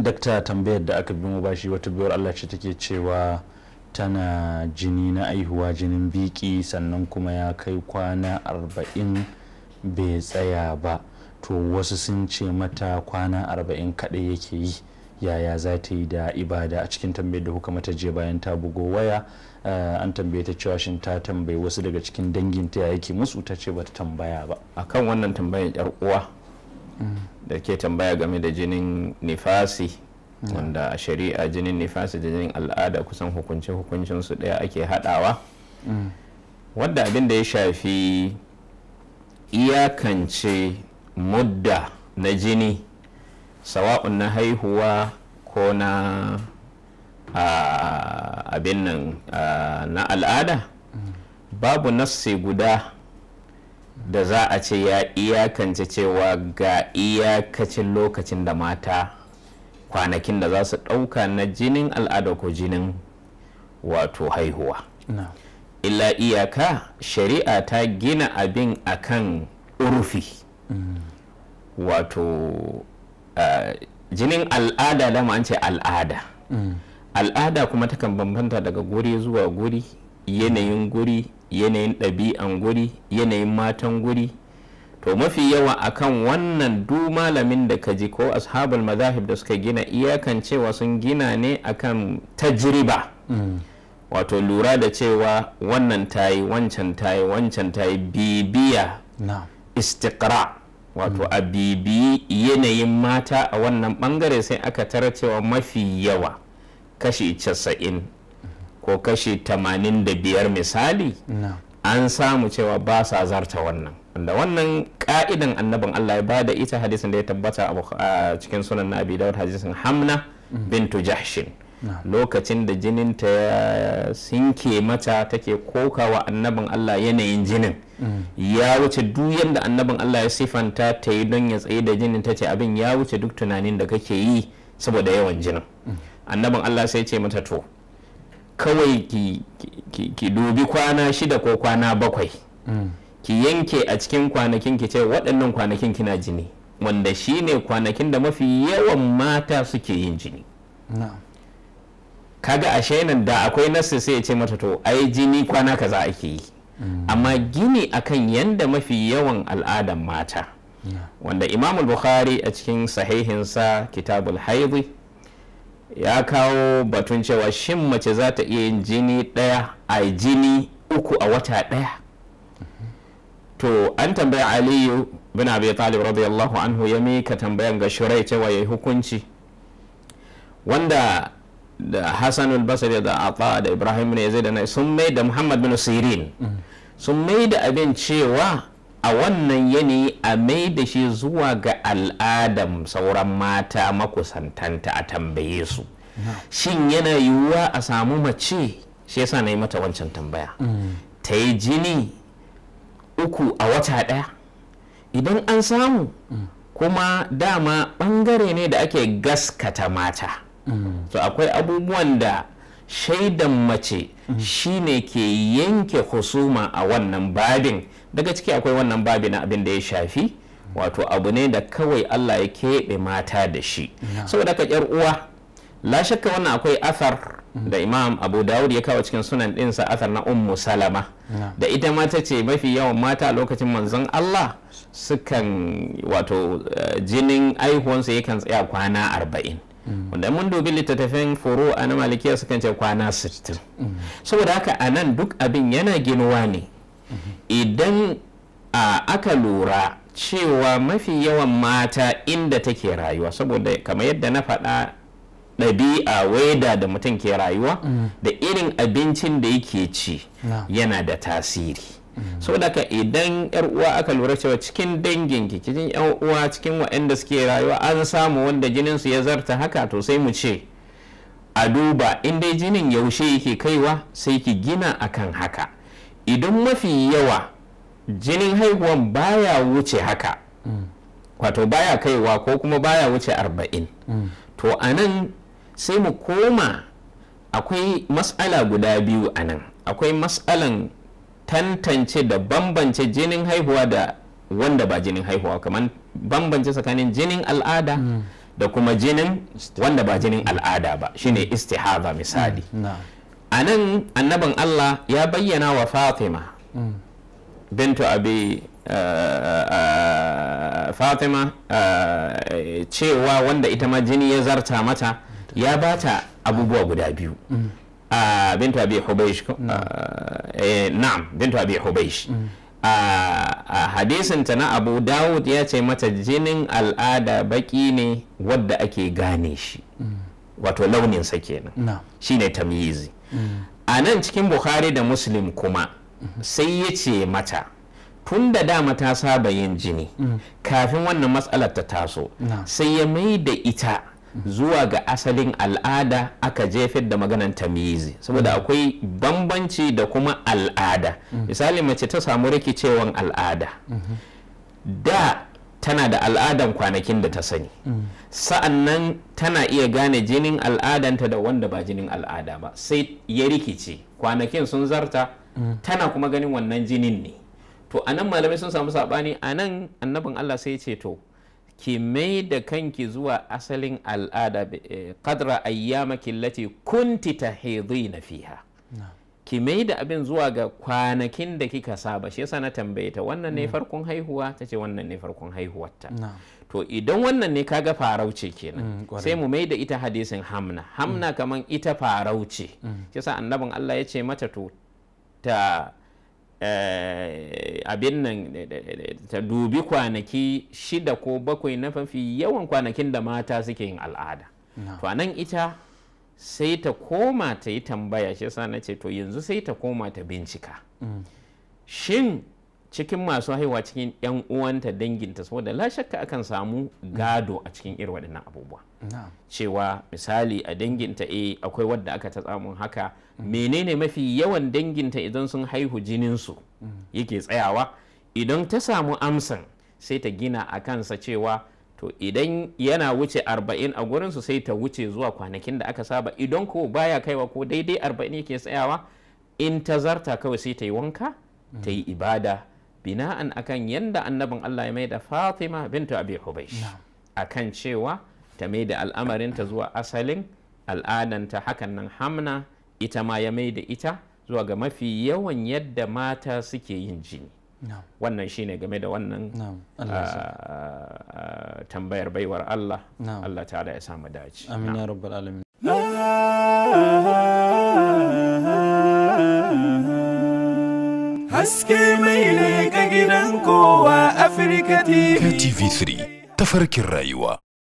dakta, tambayar da aka bi mu bashi wata biyar Allah ce take cewa tana jini na aihuwa, jinin biki, sannan kuma ya kai kwana 40 bai tsaya ba. To wasu sun ce mata kwana 40 kaɗai yake yi, yaya za ta yi da ibada? A cikin tambayar da kuka mata je bayan ta bugo waya, an tambaye ta cewa shin ta tambayi wasu daga cikin danginta ya yake musu, ta ce bata tambaya ba. Akan wannan tambayar yar uwa da ke tambaya game da jinin nifasi, wanda a shari'a jinin nifasi da jinin al'ada kusan hukuncin su daya ake hadawa, wadda abin da ya shafi iyakance mudda na jini sawa'un na haihuwa ko na abin nan na al'ada, babu nassi guda da za a ce ya iyakance cewa ga iyakacin lokacin da mata kwanakin da za su ɗauka na jinin al'ada ko jinin wato haihuwa. Illa iyaka shari'a ta gina abin akan urfi. Wato jinin al'ada dama an ce al'ada. Al'ada kuma takan bambanta daga guri zuwa guri, yanayin guri, yanayin ɗabi'an guri, yanayin matan guri. To mafi yawa akan wannan du malamin da ka ji ko ashabul mazahib da suka gina iyakan cewa sun gina ne akan tajriba. Wato lura da cewa wannan tayi, wancan tayi, wancan tayi, bibiya, istiqra. Wato a bibiyi yanayin mata a wannan bangare, sai aka tara cewa mafi yawa kashi 90 ko kashi 85 misali, an samu cewa ba sa zarta wannan. Wanda wannan ka'idan annabin Allah ya bada ita, hadisin da ya tabbata a cikin sunan na Abi Dawud, hadisin Hamna bintu Jahshin. Lokacin da jininta ya sinke mata, take kokawa annabin Allah yanayin jinin ya wuce duk yadda annabin Allah ya sifanta ta yi don ya tsaye da jinin, ta ce abin ya wuce duk tunanin da kake yi saboda yawan jinin. Annabin Allah sai ce mata to kawai ki dubi kwana 6 ko kwana 7, ki yanke a cikin kwanakin ki ce waɗannan kwanakin kina jini, wanda shine kwanakin da mafi yawan mata suke yin jini. Kaga ashe nan da akwai nasu sai ya ce mata to ai jini kwana kaza ake yi. Amma gini akan yanda mafi yawan al'adan mata, wanda Imam Bukhari a cikin sahihinsa Kitabul Haidhi ya kawo batun cewa shin mace za ta iya yin jini ɗaya a jini 3 a wata ɗaya. To an tambaya Aliyu bin Abi Talib radiyallahu anhu, ya mika tambayan ga Shurai cewa yayi hukunci, wanda da Hassanul Basri da Ata da Ibrahim ne zai da sun mai da Muhammad bin Sirin sun mai da abin cewa a wannan yanayi a mai da shi zuwa ga al'adam sauran mata makusantanta, a tambaye su shin yana yiwuwa a samu mace, shi yasa na yi mata wancan tambaya, ta yi jini 3 a wata ɗaya. Idan an samu, kuma dama ɓangare ne da ake gaskata mata. So akwai abubuwan da shaidan mace shine ke yanke husuma a wannan babin. Daga ciki akwai wannan babi na abin da ya shafi, wato abu ne da kawai Allah ya keɓe mata da shi. Saboda ka ƴar uwa, la shakka wannan akwai athar da Imam Abu Dawud ya kawo cikin sunan ɗinsa, athar na Ummu Salama, da ita mata ce mafi yawan mata a lokacin manzon Allah sukan wato jinin aihuwansu yakan tsaya kwana 40. Wanda mun dubi littattafan furu a na malikiya sukan ce kwana 60. Saboda haka a nan duk abin yana ginuwa ne idan aka lura cewa mafi yawan mata inda take rayuwa, saboda kamar yadda na faɗa, ɗabi'a weda da mutum ke rayuwa da irin abincin da yake ci yana da tasiri. Saboda ka idan yar uwa aka lura cewa cikin danginki, cikin yan uwa, cikin waɗanda suke rayuwa an samu wanda jinin su ya zarta haka, to sai mu ce a duba in dai jinin yaushe yake kaiwa, sai ki gina akan haka. Idan mafi yawa jinin haihuwan baya wuce haka, wato baya kaiwa ko kuma baya wuce 40, to anan sai mu koma, akwai mas'ala guda biyu anan. Akwai mas'alan tantance da bambance jinin haihuwa da wanda ba jinin haihuwa, kamar bambance tsakanin jinin al'ada da kuma jinin wanda ba jinin al'ada ba shine istihada misali. A nan annabin Allah ya bayyana wa Fatima bintu abi Fatima cewa wanda ita ma jini ya zarta mata ya bata abubuwa guda biyu. bintu abi Hubaysh na'am bintu abi Hubaysh hadisin ta na Abu Dawud ya ce mata jinin al'ada baki ne wadda ake gane shi wato launin sa kenan shine tamyizi. A nan cikin Bukhari da Muslim kuma sai ya ce mata tun da dama ta saba yin jini kafin wannan matsalar ta taso sai ya mai da ita zuwa ga asalin al'ada aka jefar da maganan tamyizi saboda akwai bambanci da kuma al'ada. Misali mace ta samu rikicewan al'ada da tana da al'adan kwanakin da ta sani sa'annan tana iya gane jinin al'adanta da wanda ba jinin al'ada ba sai ya rikice kwanakin sun zarta tana kuma ganin wannan jinin ne. To anan malamai sun samu sabani. Anan annabin Allah sai ya ce to ki mai da kanki zuwa asalin al'ada qadra ayyamaki allati kunti tahidina fiha, ki mai da abin zuwa ga kwanakin da kika saba. Shi yasa na tambaye ta wannan ne farkon haihuwa, ta ce wannan ne farkon haihuwarta. To idan wannan ne kaga farauce kenan sai mu mai da ita hadisin hamna kaman ita farauce. Shi yasa annabin Allah ya ce mata to ta abin nan ta dubi kwanaki 6 ko 7 na mafi yawan kwanakin da mata suke yin al'ada. To anan ita sai ta koma ta yi tambaya. Shi yasa na ce to yanzu sai ta koma ta bincika shin cikin masu haihuwa cikin yan uwanta danginta, saboda la shakka akan samu gado a cikin irin waɗannan abubuwa. Cewa misali a danginta akwai wadda aka ta tsamun haka, menene mafi yawan danginta idan sun haihu jininsu yake tsayawa. Idan ta samu amsan sai ta gina a kansa cewa to idan yana wuce 40 a gurinsu sai ta wuce zuwa kwanakin da aka saba. Idan ko baya kaiwa ko daidai 40 yake tsayawa, in ta zarta kawai sai ta yi wanka ta yi ibada bina'an akan yanda annabin Allah ya mai da Fatima bintu Abi Hubaysh akan cewa ta mai da al'amarinta zuwa asalin al'adanta. Hakan nan Hamna ita ma ya mai da ita zuwa ga mafi yawan yadda mata suke yin jini. Wannan shine game da wannan tambayar baiwar Allah. Allah ta'ala ya samu dace. Amin ya rabbal alamin. Haske mai ne ga gidan kowa Afirka TV. TV3 tafarkin rayuwa.